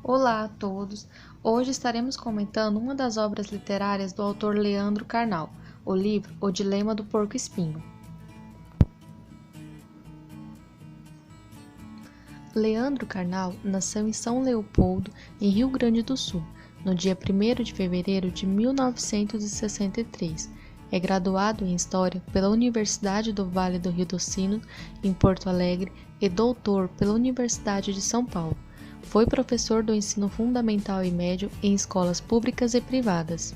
Olá a todos! Hoje estaremos comentando uma das obras literárias do autor Leandro Carnal, o livro O Dilema do Porco-Espinho. Leandro Carnal nasceu em São Leopoldo, em Rio Grande do Sul, no dia 1º de fevereiro de 1963. É graduado em História pela Universidade do Vale do Rio dos Sinos, em Porto Alegre, e doutor pela Universidade de São Paulo. Foi professor do ensino fundamental e médio em escolas públicas e privadas.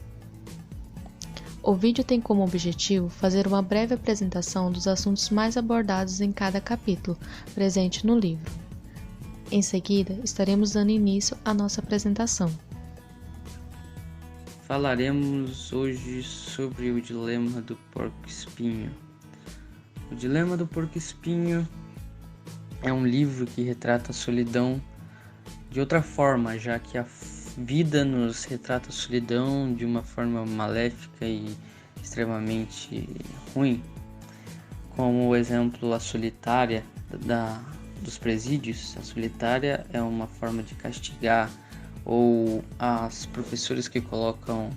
O vídeo tem como objetivo fazer uma breve apresentação dos assuntos mais abordados em cada capítulo, presente no livro. Em seguida, estaremos dando início à nossa apresentação. Falaremos hoje sobre o dilema do porco-espinho. O Dilema do Porco-Espinho é um livro que retrata a solidão de outra forma, já que a vida nos retrata a solidão de uma forma maléfica e extremamente ruim, como o exemplo a solitária dos presídios. A solitária é uma forma de castigar, ou as professoras que colocam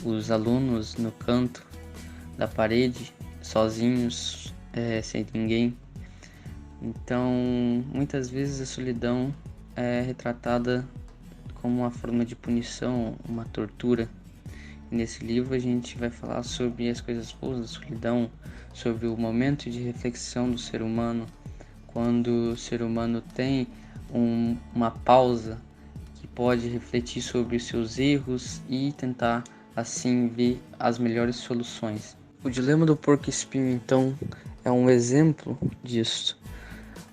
os alunos no canto da parede, sozinhos, sem ninguém. Então, muitas vezes a solidão é retratada como uma forma de punição, uma tortura. E nesse livro a gente vai falar sobre as coisas boas da solidão, sobre o momento de reflexão do ser humano, quando o ser humano tem uma pausa que pode refletir sobre os seus erros e tentar assim ver as melhores soluções. O Dilema do Porco-Espinho, então, é um exemplo disso.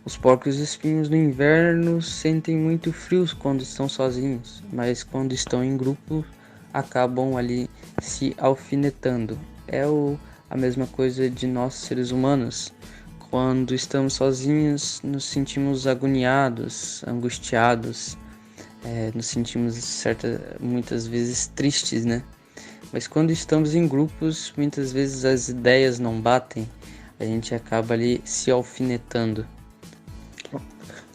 Os porcos-espinhos no inverno sentem muito frios quando estão sozinhos, mas quando estão em grupo acabam ali se alfinetando. A mesma coisa de nós seres humanos. Quando estamos sozinhos nos sentimos agoniados, angustiados, nos sentimos muitas vezes tristes, né? Mas quando estamos em grupos, muitas vezes as ideias não batem, a gente acaba ali se alfinetando.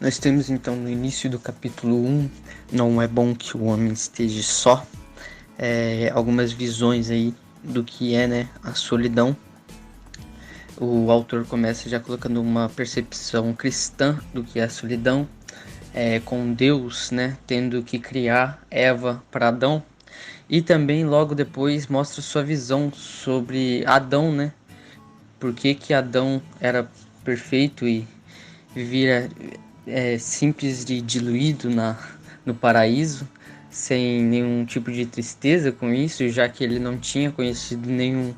Nós temos então no início do capítulo 1, não é bom que o homem esteja só, algumas visões aí do que é, né, a solidão. O autor começa já colocando uma percepção cristã do que é a solidão, com Deus, né, tendo que criar Eva para Adão, e também logo depois mostra sua visão sobre Adão, né, por que Adão era perfeito e vivia simples e diluído no paraíso, sem nenhum tipo de tristeza com isso, já que ele não tinha conhecido nenhum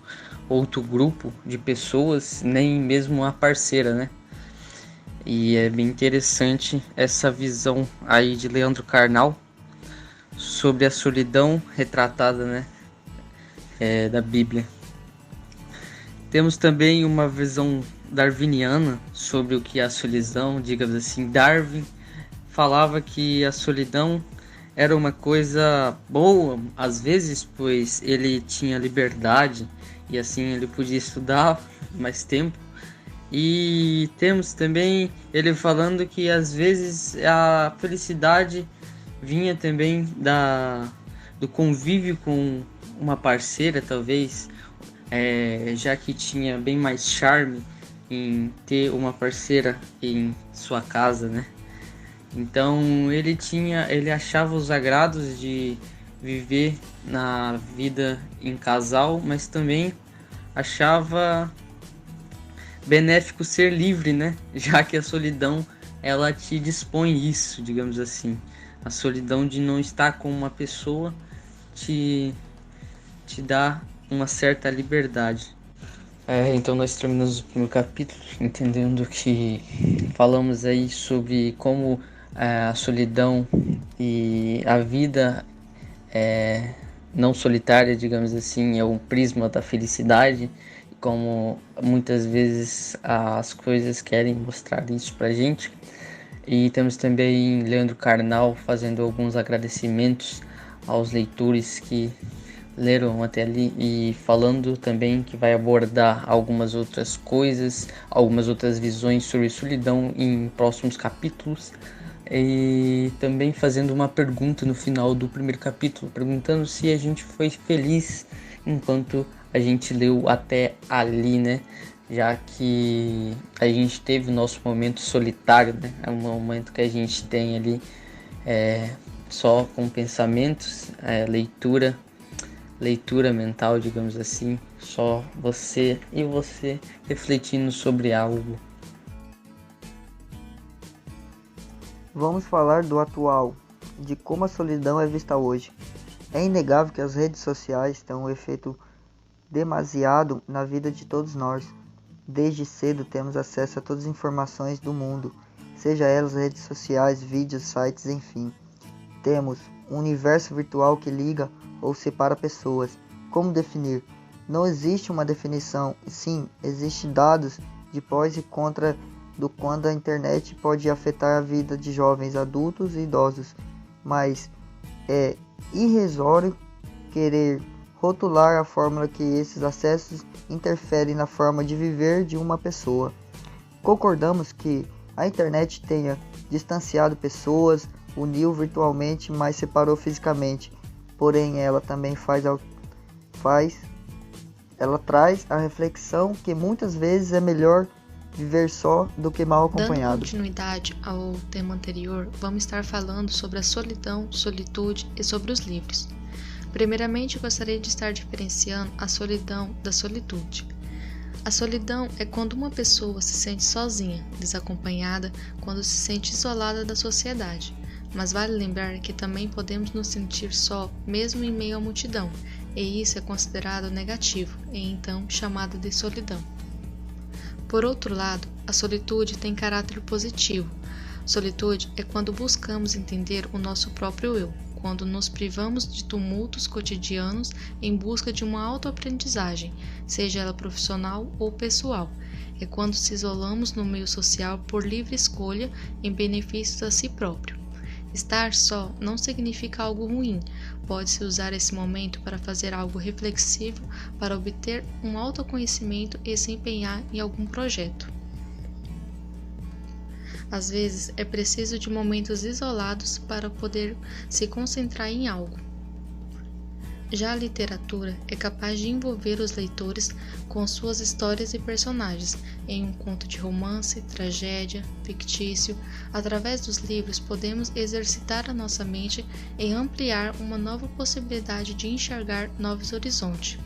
outro grupo de pessoas, nem mesmo a parceira, né? E é bem interessante essa visão aí de Leandro Carnal sobre a solidão retratada, né, da Bíblia. Temos também uma visão darwiniana sobre o que é a solidão, digamos assim. Darwin falava que a solidão era uma coisa boa, às vezes, pois ele tinha liberdade e assim ele podia estudar mais tempo. E temos também ele falando que às vezes a felicidade vinha também do convívio com uma parceira, talvez, já que tinha bem mais charme em ter uma parceira em sua casa, né? Então ele achava os agrados de viver na vida em casal, mas também achava benéfico ser livre, né? Já que a solidão ela te dispõe isso, digamos assim. A solidão de não estar com uma pessoa te dá uma certa liberdade. Então nós terminamos o primeiro capítulo entendendo que falamos aí sobre como a solidão e a vida não solitária, digamos assim, é um prisma da felicidade, como muitas vezes as coisas querem mostrar isso pra gente. E temos também Leandro Carnal fazendo alguns agradecimentos aos leitores que leram até ali e falando também que vai abordar algumas outras coisas, algumas outras visões sobre solidão em próximos capítulos. e também fazendo uma pergunta no final do primeiro capítulo, perguntando se a gente foi feliz enquanto a gente leu até ali, né? Já que a gente teve o nosso momento solitário, né? É um momento que a gente tem ali só com pensamentos, leitura mental, digamos assim, só você e você refletindo sobre algo. Vamos falar do atual, de como a solidão é vista hoje. É inegável que as redes sociais têm um efeito demasiado na vida de todos nós. Desde cedo temos acesso a todas as informações do mundo, seja elas redes sociais, vídeos, sites, enfim. Temos um universo virtual que liga ou separa pessoas. Como definir? Não existe uma definição, sim, existem dados de pós e contra do quando a internet pode afetar a vida de jovens, adultos e idosos, mas é irrisório querer rotular a fórmula que esses acessos interferem na forma de viver de uma pessoa. Concordamos que a internet tenha distanciado pessoas, uniu virtualmente, mas separou fisicamente. Porém, ela também ela traz a reflexão que muitas vezes é melhor viver só do que mal acompanhado. Dando continuidade ao tema anterior, vamos estar falando sobre a solidão, solitude e sobre os livros. Primeiramente, gostaria de estar diferenciando a solidão da solitude. A solidão é quando uma pessoa se sente sozinha, desacompanhada, quando se sente isolada da sociedade. Mas vale lembrar que também podemos nos sentir só, mesmo em meio à multidão, e isso é considerado negativo, e então chamado de solidão. Por outro lado, a solitude tem caráter positivo. Solitude é quando buscamos entender o nosso próprio eu, quando nos privamos de tumultos cotidianos em busca de uma autoaprendizagem, seja ela profissional ou pessoal. É quando se isolamos no meio social por livre escolha em benefício a si próprio. Estar só não significa algo ruim. Pode-se usar esse momento para fazer algo reflexivo, para obter um autoconhecimento e se empenhar em algum projeto. Às vezes, é preciso de momentos isolados para poder se concentrar em algo. Já a literatura é capaz de envolver os leitores com suas histórias e personagens, em um conto de romance, tragédia, fictício. Através dos livros, podemos exercitar a nossa mente e ampliar uma nova possibilidade de enxergar novos horizontes.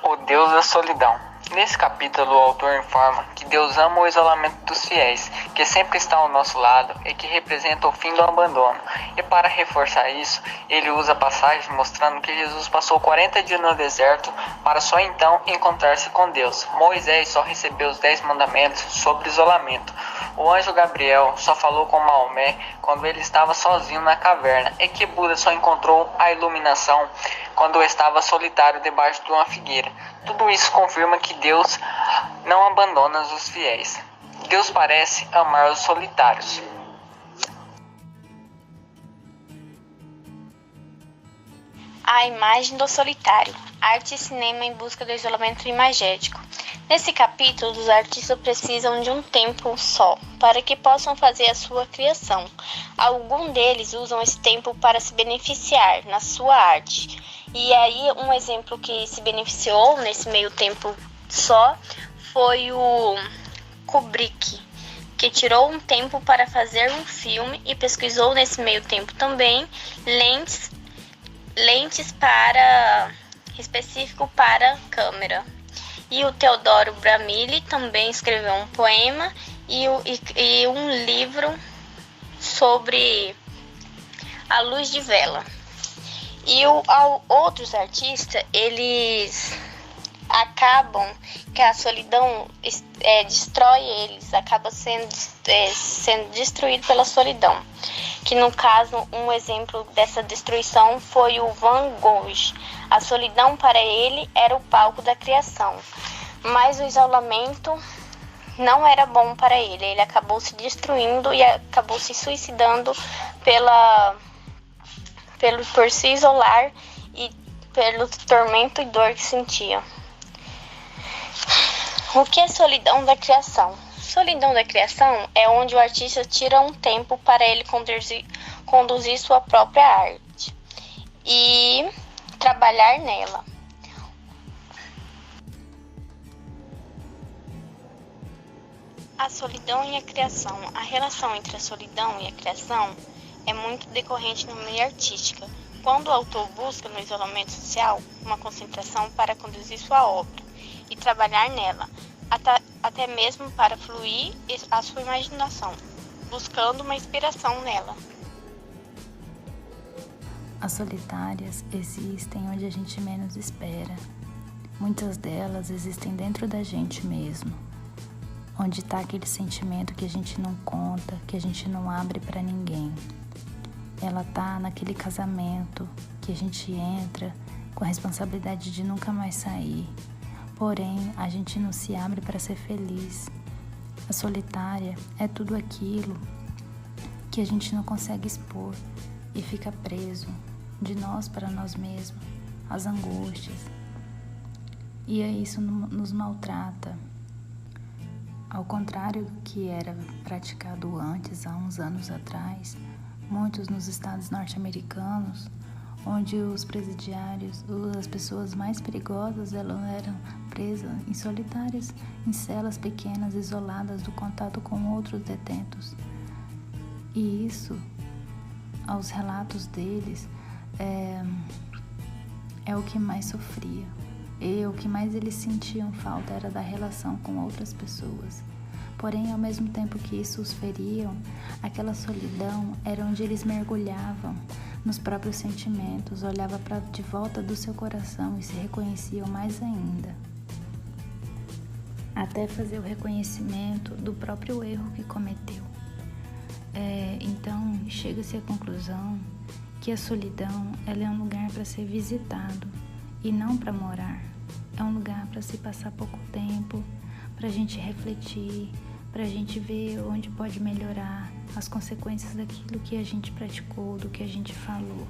O Deus da solidão. Nesse capítulo, o autor informa que Deus ama o isolamento dos fiéis, que sempre está ao nosso lado e que representa o fim do abandono. E para reforçar isso, ele usa passagens mostrando que Jesus passou 40 dias no deserto para só então encontrar-se com Deus. Moisés só recebeu os 10 mandamentos sobre isolamento. O anjo Gabriel só falou com Maomé quando ele estava sozinho na caverna, e que Buda só encontrou a iluminação quando estava solitário debaixo de uma figueira. Tudo isso confirma que Deus não abandona os fiéis. Deus parece amar os solitários. A imagem do solitário. Arte e cinema em busca do isolamento imagético. Nesse capítulo, os artistas precisam de um tempo só para que possam fazer a sua criação. Alguns deles usam esse tempo para se beneficiar na sua arte. E aí, um exemplo que se beneficiou nesse meio tempo só foi o Kubrick, que tirou um tempo para fazer um filme e pesquisou nesse meio tempo também lentes específico para câmera. E o Teodoro Bramille também escreveu um poema e um livro sobre a luz de vela. E outros artistas, eles acabam que a solidão destrói eles, acaba sendo destruído pela solidão. Que no caso, um exemplo dessa destruição foi o Van Gogh. A solidão para ele era o palco da criação, mas o isolamento não era bom para ele. Ele acabou se destruindo e acabou se suicidando por se isolar e pelo tormento e dor que sentia. O que é solidão da criação? Solidão da criação é onde o artista tira um tempo para ele conduzir sua própria arte e trabalhar nela. A solidão e a criação. A relação entre a solidão e a criação é muito decorrente no meio artística, quando o autor busca no isolamento social uma concentração para conduzir sua obra e trabalhar nela, até mesmo para fluir a sua imaginação, buscando uma inspiração nela. As solitárias existem onde a gente menos espera. Muitas delas existem dentro da gente mesmo, onde está aquele sentimento que a gente não conta, que a gente não abre para ninguém. Ela tá naquele casamento que a gente entra com a responsabilidade de nunca mais sair. Porém, a gente não se abre para ser feliz. A solitária é tudo aquilo que a gente não consegue expor e fica preso de nós para nós mesmos, as angústias. E isso nos maltrata. Ao contrário do que era praticado antes, há uns anos atrás, muitos nos estados norte-americanos, onde os presidiários, as pessoas mais perigosas, elas eram presas em solitárias, em celas pequenas, isoladas do contato com outros detentos. E isso, aos relatos deles, é o que mais sofria. E o que mais eles sentiam falta era da relação com outras pessoas. Porém, ao mesmo tempo que isso os feriam, aquela solidão era onde eles mergulhavam nos próprios sentimentos, olhavam para de volta do seu coração e se reconheciam mais ainda. Até fazer o reconhecimento do próprio erro que cometeu. Então, chega-se à conclusão que a solidão ela é um lugar para ser visitado e não para morar. É um lugar para se passar pouco tempo, para a gente refletir, para a gente ver onde pode melhorar as consequências daquilo que a gente praticou, do que a gente falou.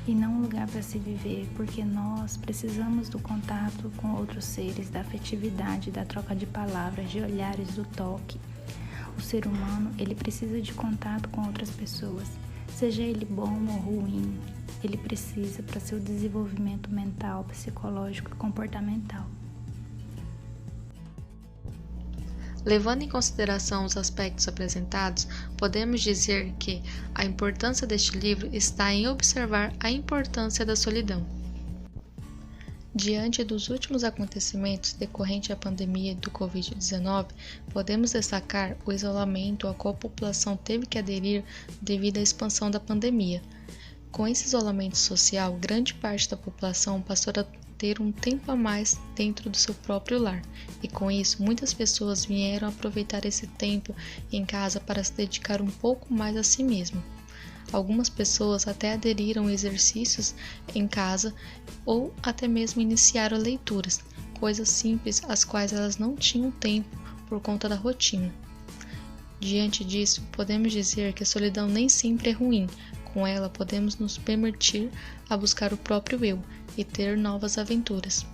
E não um lugar para se viver, porque nós precisamos do contato com outros seres, da afetividade, da troca de palavras, de olhares, do toque. O ser humano, ele precisa de contato com outras pessoas, seja ele bom ou ruim, ele precisa para seu desenvolvimento mental, psicológico e comportamental. Levando em consideração os aspectos apresentados, podemos dizer que a importância deste livro está em observar a importância da solidão. Diante dos últimos acontecimentos decorrentes à pandemia do Covid-19, podemos destacar o isolamento ao qual a população teve que aderir devido à expansão da pandemia. Com esse isolamento social, grande parte da população passou a ter um tempo a mais dentro do seu próprio lar, e com isso muitas pessoas vieram aproveitar esse tempo em casa para se dedicar um pouco mais a si mesmo. Algumas pessoas até aderiram a exercícios em casa ou até mesmo iniciaram leituras, coisas simples às quais elas não tinham tempo por conta da rotina. Diante disso, podemos dizer que a solidão nem sempre é ruim. Com ela, podemos nos permitir a buscar o próprio eu e ter novas aventuras.